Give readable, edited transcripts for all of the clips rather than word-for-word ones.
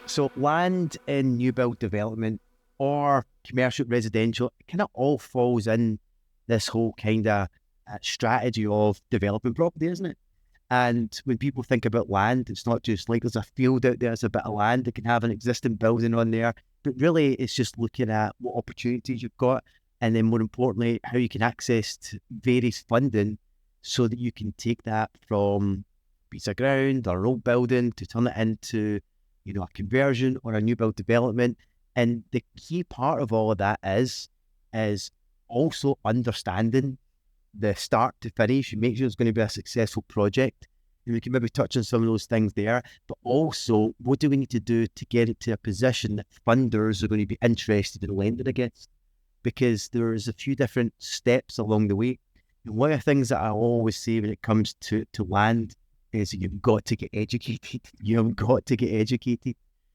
So land in new build development or commercial residential, it kind of all falls in this whole kind of strategy of developing property, isn't it? And when people think about land, it's not just like there's a field out there, there's a bit of land that can have an existing building on there, but really it's just looking at what opportunities you've got, and then more importantly, how you can access various funding so that you can take that from a piece of ground or an old building to turn it into, a conversion or a new build development. And the key part of all of that is also understanding the start to finish. You make sure it's going to be a successful project. And we can maybe touch on some of those things there, but also what do we need to do to get it to a position that funders are going to be interested in lending against? Because there's a few different steps along the way. And one of the things that I always say when it comes to land is you've got to get educated. You've got to get educated.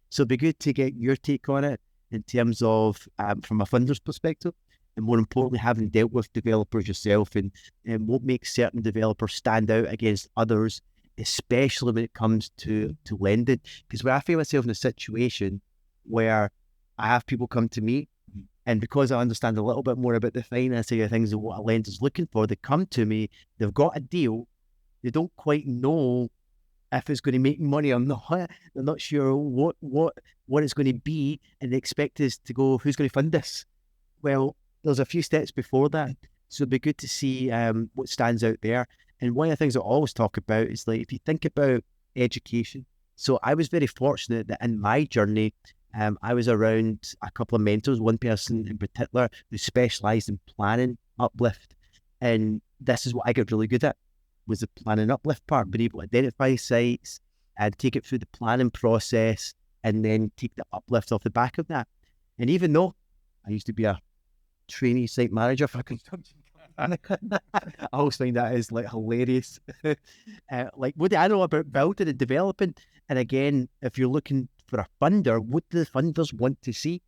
So it'd be good to get your take on it in terms of from a funder's perspective, and more importantly, having dealt with developers yourself, and what makes certain developers stand out against others, especially when it comes to lending. Because where I feel myself in a situation where I have people come to me, and because I understand a little bit more about the financing of things and what a lender's looking for, they come to me, they've got a deal, they don't quite know if it's going to make money or not. They're not sure what it's going to be, and they expect us to go, who's going to fund this? Well, there's a few steps before that. So it'd be good to see what stands out there. And one of the things I always talk about is, like, if you think about education. So I was very fortunate that in my journey, I was around a couple of mentors, one person in particular who specialised in planning uplift. And this is what I got really good at, was the planning uplift part, being able to identify sites and take it through the planning process and then take the uplift off the back of that. And even though I used to be a trainee site manager for a construction company, I always find that is like hilarious. Like, what do I know about building and developing? And again, if you're looking for a funder, what do the funders want to see?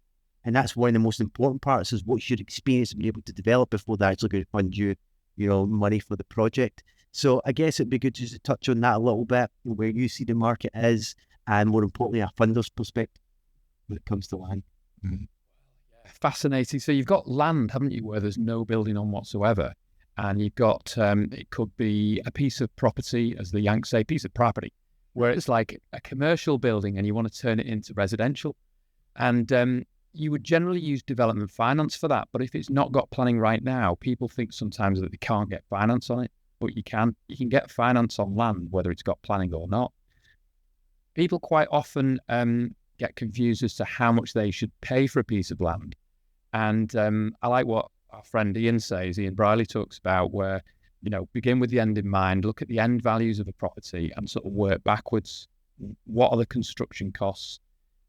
And that's one of the most important parts, is what's your experience of being able to develop before they're actually going to fund you, money for the project. So I guess it'd be good just to touch on that a little bit, where you see the market is, and more importantly, a funder's perspective when it comes to land. Mm-hmm. Fascinating. So you've got land, haven't you, where there's no building on whatsoever. And you've got, it could be a piece of property, as the Yanks say, piece of property, where it's like a commercial building and you want to turn it into residential. And you would generally use development finance for that. But if it's not got planning right now, people think sometimes that they can't get finance on it. But you can get finance on land, whether it's got planning or not. People quite often get confused as to how much they should pay for a piece of land. And I like what our friend Iain says, Iain Brierley talks about, where, begin with the end in mind, look at the end values of a property and sort of work backwards. What are the construction costs?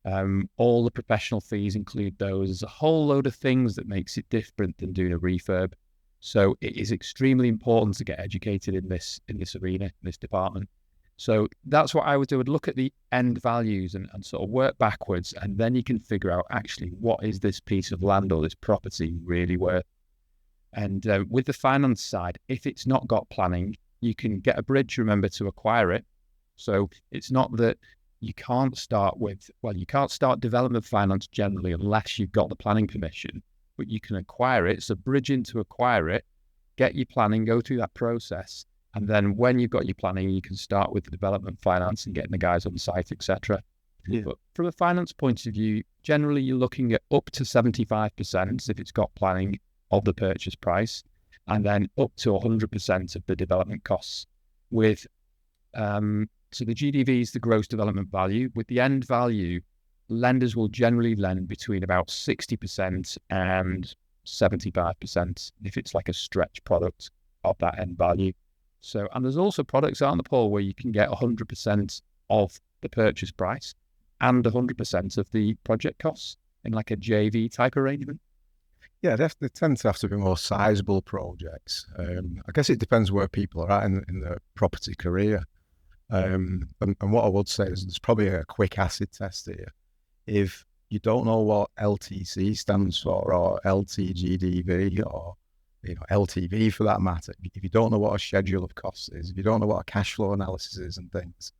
All the professional fees, include those. There's a whole load of things that makes it different than doing a refurb. So it is extremely important to get educated in this arena, in this department. So that's what I would do. I'd look at the end values and sort of work backwards, and then you can figure out actually what is this piece of land or this property really worth. And with the finance side, if it's not got planning, you can get a bridge, remember, to acquire it. So it's not that you can't start development finance generally unless you've got the planning permission, but you can acquire it. So bridging to acquire it, get your planning, go through that process. And then when you've got your planning, you can start with the development finance and getting the guys on site, etc. Yeah. But from a finance point of view, generally you're looking at up to 75% if it's got planning of the purchase price, and then up to 100% of the development costs. With so the GDV is the gross development value. With the end value, lenders will generally lend between about 60% and 75% if it's like a stretch product of that end value. So, and there's also products, aren't there, Paul, where you can get 100% of the purchase price and 100% of the project costs in like a JV type arrangement. Yeah, they tend to have to be more sizable projects. I guess it depends where people are at in their property career. And what I would say is there's probably a quick acid test here. If you don't know what LTC stands for, or LTGDV, or LTV for that matter, if you don't know what a schedule of costs is, if you don't know what a cash flow analysis is and things,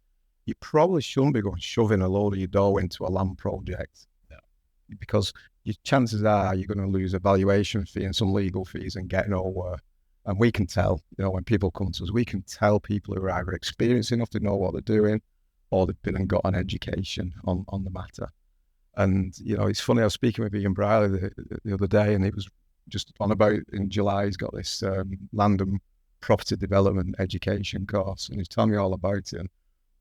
you probably shouldn't be going shoving a load of your dough into a land project, because your chances are you're going to lose a valuation fee and some legal fees and get nowhere. And we can tell, when people come to us, we can tell people who are either experienced enough to know what they're doing, or they've been and got an education on the matter. And, it's funny, I was speaking with Iain Brierley the other day, and he was just on about, in July, he's got this land and property development education course, and he's telling me all about it and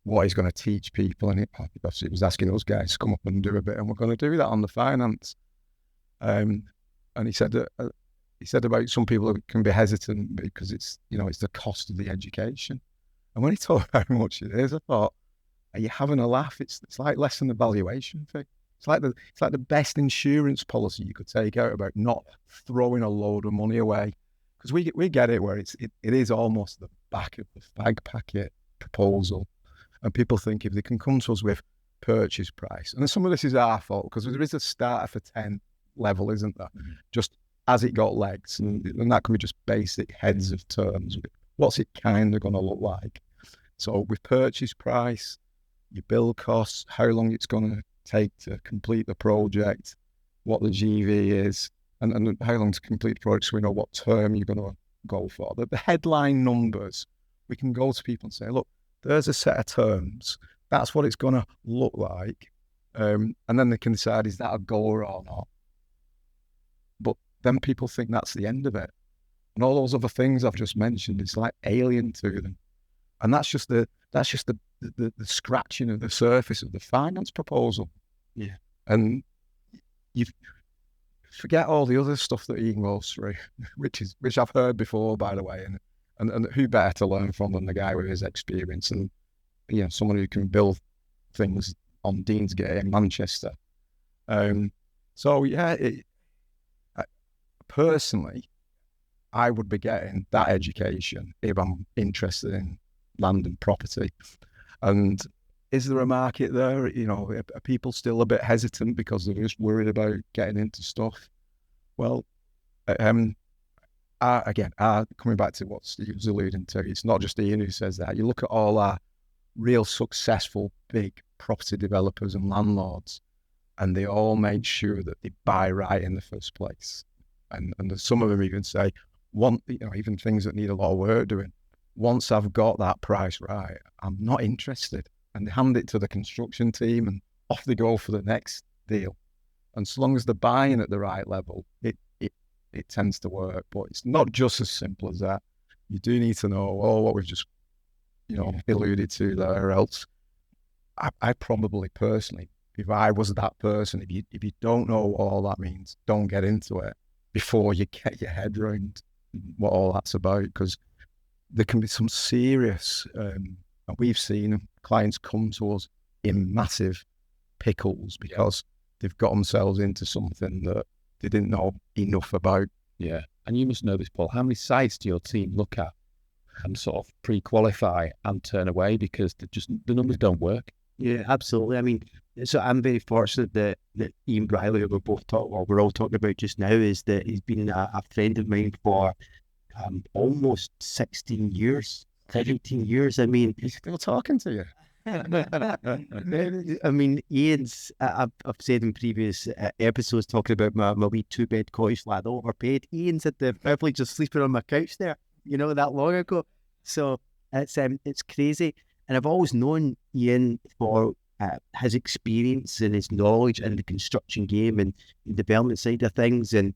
what he's going to teach people. And he was asking those guys to come up and do a bit, and we're going to do that on the finance. And he said about some people who can be hesitant because it's the cost of the education. And when he told me how much it is, I thought, are you having a laugh? It's like less than the valuation fee. It's like the best insurance policy you could take out about not throwing a load of money away, because we get it where it is almost the back of the fag packet proposal, and people think if they can come to us with purchase price, and some of this is our fault because there is a starter for 10 level, isn't there? Mm-hmm. Just as it got legs, and that can be just basic heads of terms. What's it kind of going to look like? So with purchase price, your build costs, how long it's going to take to complete the project, what the GV is, and how long to complete the project, so we know what term you're going to go for. The headline numbers, we can go to people and say, look, there's a set of terms. That's what it's going to look like. And then they can decide, is that a goer or not? But then people think that's the end of it. And all those other things I've just mentioned, it's like alien to them. And that's just the scratching of the surface of the finance proposal. Yeah. And you forget all the other stuff that Iain goes through, which I've heard before, by the way, and who better to learn from than the guy with his experience, and someone who can build things on Deansgate in Manchester. Personally, I would be getting that education if I'm interested in land and property. And is there a market there? Are people still a bit hesitant because they're just worried about getting into stuff? Well, coming back to what Steve was alluding to, it's not just Iain who says that. You look at all our real successful big property developers and landlords, and they all make sure that they buy right in the first place. And some of them even say, even things that need a lot of work doing, once I've got that price right, I'm not interested. And they hand it to the construction team and off they go for the next deal. And so long as they're buying at the right level, it tends to work. But it's not just as simple as that. You do need to know what we've just alluded to there, or else I probably personally, if I was that person, if you don't know what all that means, don't get into it before you get your head around what all that's about, because there can be some serious, and we've seen clients come to us in massive pickles because they've got themselves into something that they didn't know enough about. Yeah. And you must know this, Paul. How many sites do your team look at and sort of pre-qualify and turn away because the numbers don't work? Yeah, absolutely. I mean, so I'm very fortunate that Iain Brierley, who we're all talking about just now, is that he's been a friend of mine for almost 16 years, 17 years. I mean, he's still talking to you. I mean, Iain's, I've said in previous episodes talking about my wee 2-bed cottage flat overpaid. Iain's had the privilege of sleeping on my couch there, that long ago. So it's crazy. And I've always known Iain for his experience and his knowledge in the construction game and the development side of things. And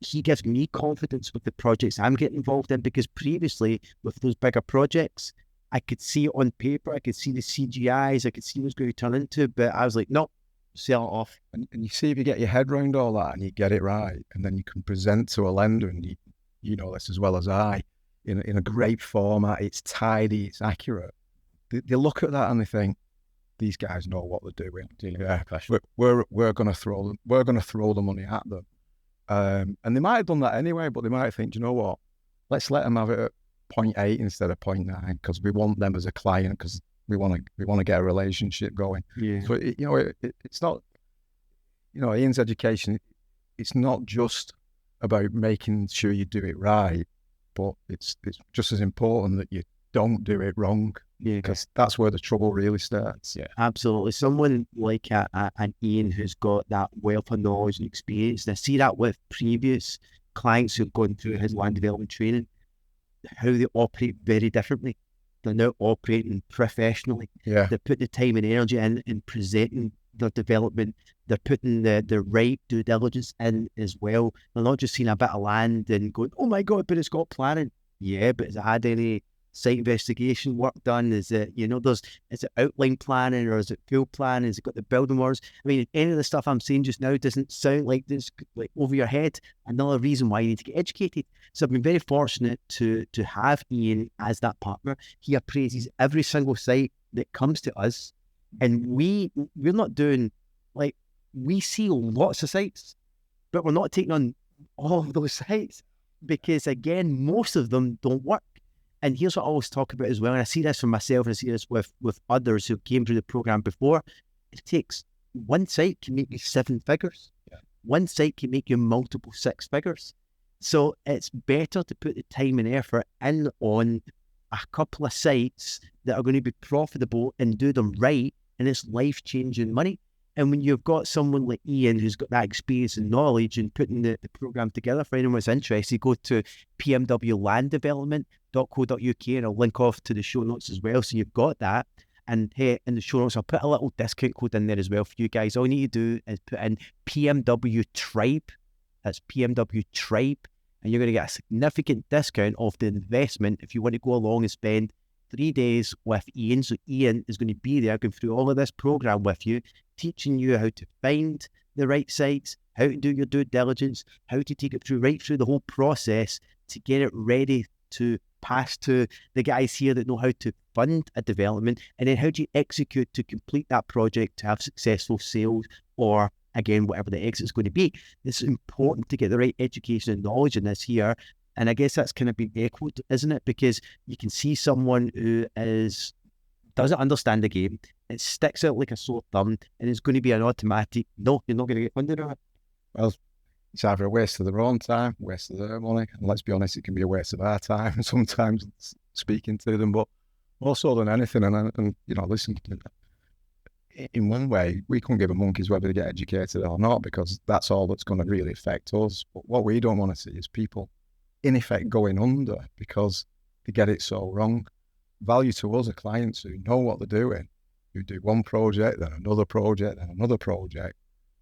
he gives me confidence with the projects I'm getting involved in, because previously with those bigger projects, I could see it on paper, I could see the CGIs, I could see what it's going to turn into, but I was like, nope, sell it off. And you see, if you get your head around all that and you get it right, and then you can present to a lender, and you know this as well as I, in a great format, it's tidy, it's accurate. They look at that and they think, these guys know what they're doing. Yeah, we're going to throw the money at them. And they might have done that anyway, but they might think, you know what? Let's let them have it at 0.8 instead of 0.9 because we want them as a client, because we want to get a relationship going. Yeah. So it's not, Iain's education. It's not just about making sure you do it right, but it's just as important that you don't do it wrong. Yeah. because that's where the trouble really starts. Yeah. Absolutely. Someone like an Iain who's got that wealth of knowledge and experience. And I see that with previous clients who've gone through his land development training, how they operate very differently. They're now operating professionally. Yeah. They put the time and energy in presenting their development. They're putting the right due diligence in as well. They're not just seeing a bit of land and going, oh my God, but it's got planning. Yeah, but has it had any site investigation work done? Is it, is it outline planning or is it field planning? Has it got the building works? I mean, any of the stuff I'm saying just now doesn't sound like this, like over your head. Another reason why you need to get educated. So I've been very fortunate to have Iain as that partner. He appraises every single site that comes to us, and we're not doing, like, we see lots of sites, but we're not taking on all of those sites because, again, most of them don't work. And here's what I always talk about as well, and I see this for myself and I see this with others who came through the program before. It takes one site can make you 7 figures. Yeah. One site can make you multiple 6 figures. So it's better to put the time and effort in on a couple of sites that are going to be profitable and do them right, and it's life-changing money. And when you've got someone like Iain who's got that experience and knowledge and putting the program together, for anyone who's interested, go to pmwlanddevelopment.co.uk and I'll link off to the show notes as well. So you've got that. And hey, in the show notes, I'll put a little discount code in there as well for you guys. All you need to do is put in PMW Tribe. That's PMW Tribe. And you're going to get a significant discount off the investment if you want to go along and spend 3 days with Iain. So Iain is going to be there going through all of this program with you, teaching you how to find the right sites, how to do your due diligence, how to take it right through the whole process to get it ready to pass to the guys here that know how to fund a development, and then how do you execute to complete that project to have successful sales or, again, whatever the exit is going to be. It's important to get the right education and knowledge in this here. And I guess that's kind of been echoed, isn't it? Because you can see someone who doesn't understand the game, it sticks out like a sore thumb, and it's going to be an automatic, no, you're not going to get funded on it. Well, it's either a waste of their own time, waste of their money, and let's be honest, it can be a waste of our time sometimes speaking to them, but more so than anything, and listen, in one way, we couldn't give a monkeys whether they get educated or not, because that's all that's going to really affect us. But what we don't want to see is people, in effect, going under because they get it so wrong. Value to us are clients who know what they're doing, who do one project, then another project, then another project,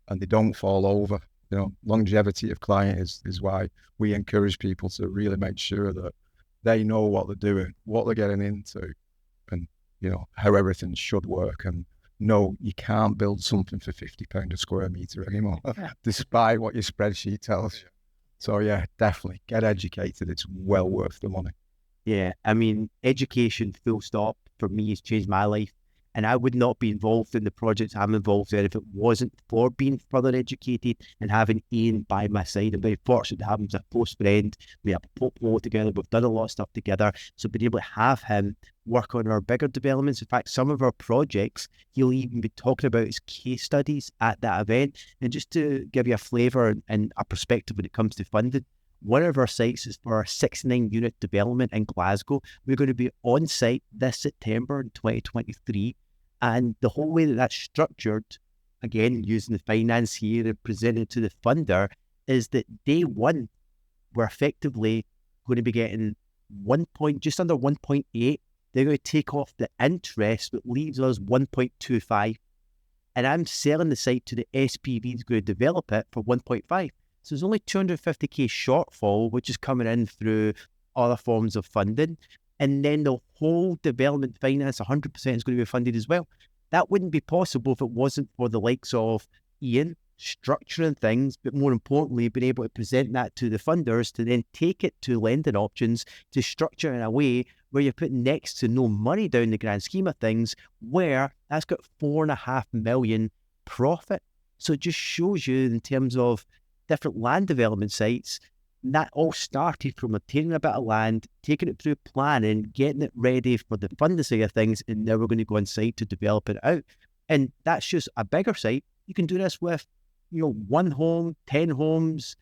and they don't fall over. Longevity of client is why we encourage people to really make sure that they know what they're doing, what they're getting into, and how everything should work. And no, you can't build something for £50 a square metre anymore, despite what your spreadsheet tells you. So yeah, definitely get educated. It's well worth the money. Yeah, I mean, education, full stop, for me has changed my life. And I would not be involved in the projects I'm involved in if it wasn't for being further educated and having Iain by my side. I'm very fortunate to have him as a close friend. We have a together. We've done a lot of stuff together. So being able to have him work on our bigger developments. In fact, some of our projects, he'll even be talking about his case studies at that event. And just to give you a flavour and a perspective when it comes to funding, one of our sites is for our 69-unit development in Glasgow. We're going to be on site this September in 2023. And the whole way that that's structured, again, using the finance here and presented to the funder, is that day one, we're effectively going to be getting just under 1.8. They're going to take off the interest, that leaves us 1.25. And I'm selling the site to the SPV that's going to develop it for 1.5. So there's only 250k shortfall, which is coming in through other forms of funding. And then the whole development finance, 100% is going to be funded as well. That wouldn't be possible if it wasn't for the likes of Iain structuring things, but more importantly, being able to present that to the funders to then take it to lending options to structure in a way where you're putting next to no money down the grand scheme of things, where that's got 4.5 million profit. So it just shows you in terms of different land development sites, that all started from obtaining a bit of land, taking it through planning, getting it ready for the funding side of things, and now we're going to go on site to develop it out. And that's just a bigger site. You can do this with, 1 home, 10 homes,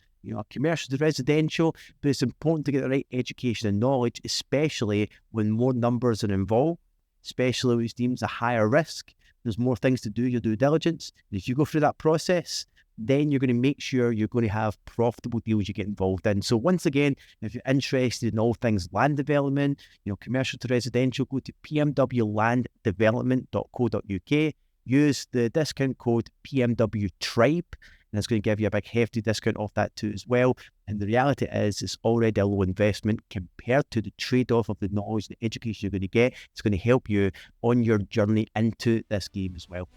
commercial to residential, but it's important to get the right education and knowledge, especially when more numbers are involved. especially what is deemed as a higher risk. There's more things to do, your due diligence. And if you go through that process, then you're going to make sure you're going to have profitable deals you get involved in. So once again, if you're interested in all things land development, commercial to residential, go to pmwlanddevelopment.co.uk, use the discount code PMWTRIBE, and it's going to give you a big hefty discount off that too as well. And the reality is it's already a low investment compared to the trade-off of the knowledge, the education you're going to get. It's going to help you on your journey into this game as well.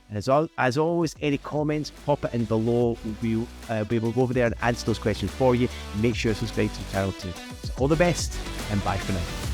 And as always, any comments, pop it in below. We will go over there and answer those questions for you. Make sure to subscribe to the channel too. So all the best, and bye for now.